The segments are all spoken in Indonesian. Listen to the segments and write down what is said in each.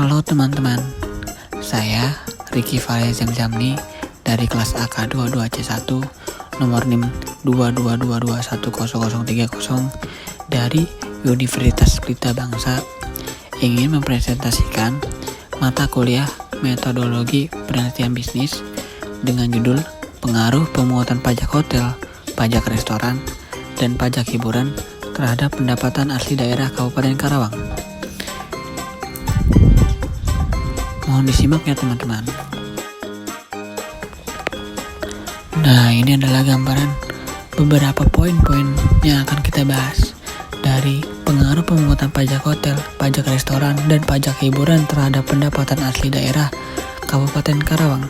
Halo teman-teman, saya Ricky Farias Jamni dari kelas AK22C1 nomor NIM 222210030 dari Universitas Pelita Bangsa ingin mempresentasikan mata kuliah metodologi penelitian bisnis dengan judul pengaruh pemungutan pajak hotel, pajak restoran, dan pajak hiburan terhadap pendapatan asli daerah Kabupaten Karawang. Mohon disimak ya teman-teman. Nah, ini adalah gambaran beberapa poin-poin yang akan kita bahas dari pengaruh pemungutan pajak hotel, pajak restoran, dan pajak hiburan terhadap pendapatan asli daerah Kabupaten Karawang.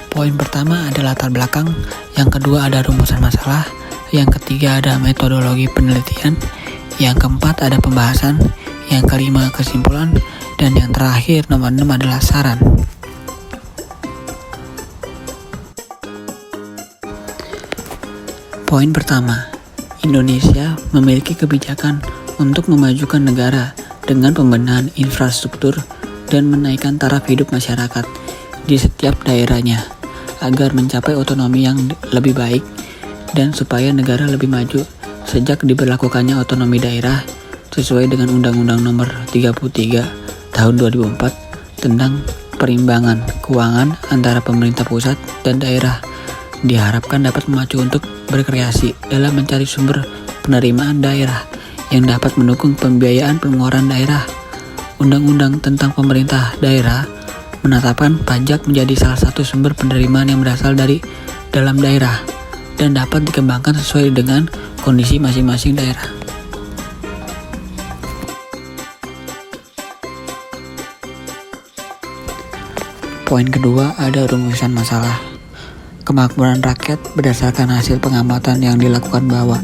Poin pertama ada latar belakang, yang kedua ada rumusan masalah, yang ketiga ada metodologi penelitian, yang keempat ada pembahasan, yang kelima kesimpulan, dan yang terakhir nomor 6 adalah saran. Poin pertama, Indonesia memiliki kebijakan untuk memajukan negara dengan pembenahan infrastruktur dan menaikkan taraf hidup masyarakat di setiap daerahnya agar mencapai otonomi yang lebih baik dan supaya negara lebih maju. Sejak diberlakukannya otonomi daerah sesuai dengan Undang-Undang Nomor 33 Tahun 2004 tentang perimbangan keuangan antara pemerintah pusat dan daerah, diharapkan dapat memacu untuk berkreasi dalam mencari sumber penerimaan daerah yang dapat mendukung pembiayaan pengeluaran daerah. Undang-undang tentang pemerintah daerah menetapkan pajak menjadi salah satu sumber penerimaan yang berasal dari dalam daerah dan dapat dikembangkan sesuai dengan kondisi masing-masing daerah. Poin kedua ada rumusan masalah. Kemakmuran rakyat berdasarkan hasil pengamatan yang dilakukan bahwa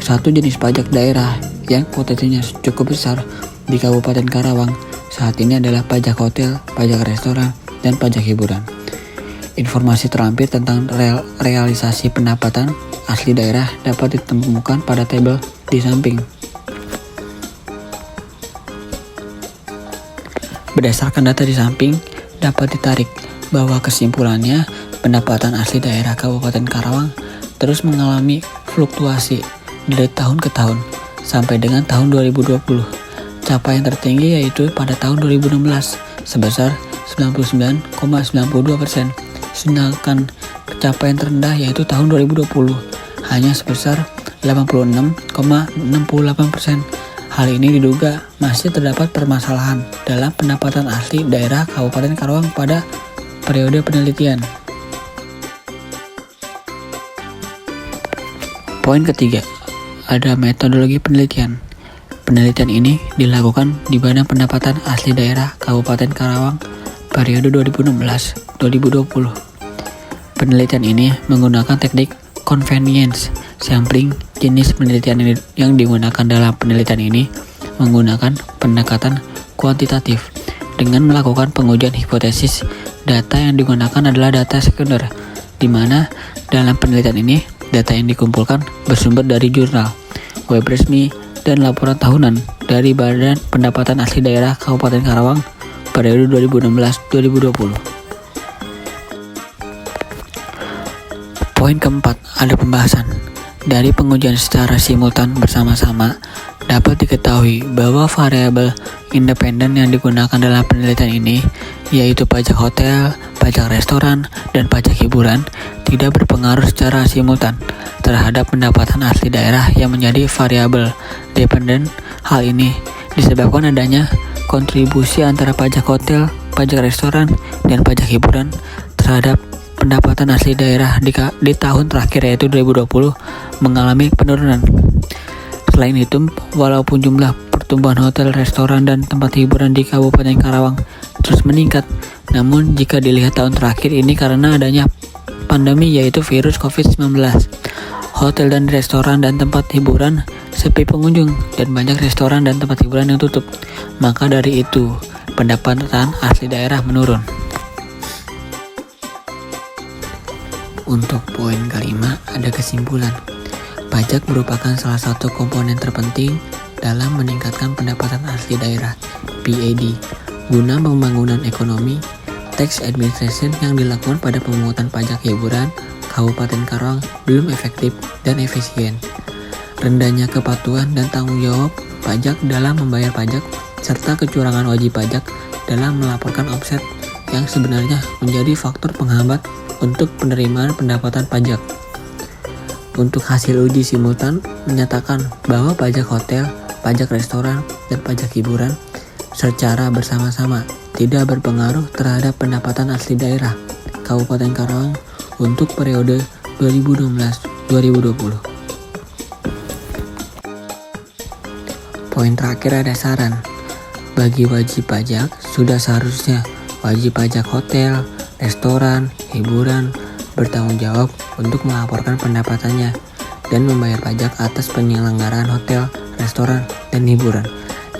satu jenis pajak daerah yang potensinya cukup besar di Kabupaten Karawang saat ini adalah pajak hotel, pajak restoran, dan pajak hiburan. Informasi terampil tentang realisasi pendapatan asli daerah dapat ditemukan pada tabel di samping. Berdasarkan data di samping, dapat ditarik bahwa kesimpulannya pendapatan asli daerah Kabupaten Karawang terus mengalami fluktuasi dari tahun ke tahun sampai dengan tahun 2020. Capaian tertinggi yaitu pada tahun 2016 sebesar 99,92%, sedangkan capaian terendah yaitu tahun 2020 hanya sebesar 86,68%. Hal ini diduga masih terdapat permasalahan dalam pendapatan asli daerah Kabupaten Karawang pada periode penelitian. Poin ketiga, ada metodologi penelitian. Penelitian ini dilakukan di Badan Pendapatan Asli Daerah Kabupaten Karawang periode 2016-2020. Penelitian ini menggunakan teknik convenience sampling. Jenis penelitian yang digunakan dalam penelitian ini menggunakan pendekatan kuantitatif dengan melakukan pengujian hipotesis. Data yang digunakan adalah data sekunder, di mana dalam penelitian ini data yang dikumpulkan bersumber dari jurnal, web resmi, dan laporan tahunan dari Badan Pendapatan Asli Daerah Kabupaten Karawang periode 2016-2020. Poin keempat, ada pembahasan. Dari pengujian secara simultan bersama-sama, dapat diketahui bahwa variabel independen yang digunakan dalam penelitian ini, yaitu pajak hotel, pajak restoran, dan pajak hiburan, tidak berpengaruh secara simultan terhadap pendapatan asli daerah yang menjadi variabel dependen. Hal ini disebabkan adanya kontribusi antara pajak hotel, pajak restoran, dan pajak hiburan terhadap pendapatan asli daerah di tahun terakhir yaitu 2020 mengalami penurunan. Selain itu, walaupun jumlah pertumbuhan hotel, restoran, dan tempat hiburan di Kabupaten Karawang terus meningkat, namun jika dilihat tahun terakhir ini karena adanya pandemi yaitu virus COVID-19, hotel dan restoran dan tempat hiburan sepi pengunjung dan banyak restoran dan tempat hiburan yang tutup. Maka dari itu, pendapatan asli daerah menurun. Untuk poin kelima ada kesimpulan. Pajak merupakan salah satu komponen terpenting dalam meningkatkan pendapatan asli daerah (PAD). Guna pembangunan ekonomi, tax administration yang dilakukan pada pemungutan pajak hiburan Kabupaten Karawang belum efektif dan efisien. Rendahnya kepatuhan dan tanggung jawab pajak dalam membayar pajak, serta kecurangan wajib pajak dalam melaporkan omset yang sebenarnya menjadi faktor penghambat untuk penerimaan pendapatan pajak. Untuk hasil uji simultan menyatakan bahwa pajak hotel, pajak restoran, dan pajak hiburan secara bersama-sama tidak berpengaruh terhadap pendapatan asli daerah Kabupaten Karawang untuk periode 2016-2020. Poin terakhir ada saran. Bagi wajib pajak, sudah seharusnya wajib pajak hotel, restoran, hiburan bertanggung jawab untuk melaporkan pendapatannya dan membayar pajak atas penyelenggaraan hotel, restoran, dan hiburan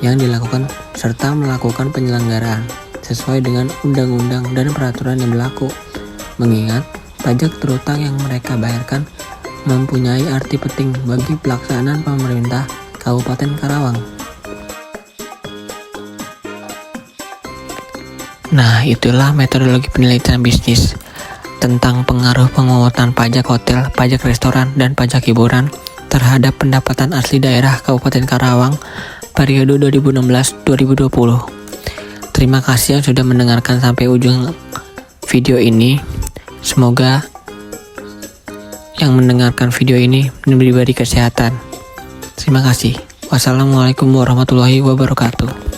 yang dilakukan serta melakukan penyelenggaraan sesuai dengan undang-undang dan peraturan yang berlaku. Mengingat pajak terutang yang mereka bayarkan mempunyai arti penting bagi pelaksanaan pemerintah Kabupaten Karawang. Nah, itulah metodologi penelitian bisnis tentang pengaruh pemungutan pajak hotel, pajak restoran, dan pajak hiburan terhadap pendapatan asli daerah Kabupaten Karawang periode 2016-2020. Terima kasih yang sudah mendengarkan sampai ujung video ini. Semoga yang mendengarkan video ini diberi kesehatan. Terima kasih. Wassalamualaikum warahmatullahi wabarakatuh.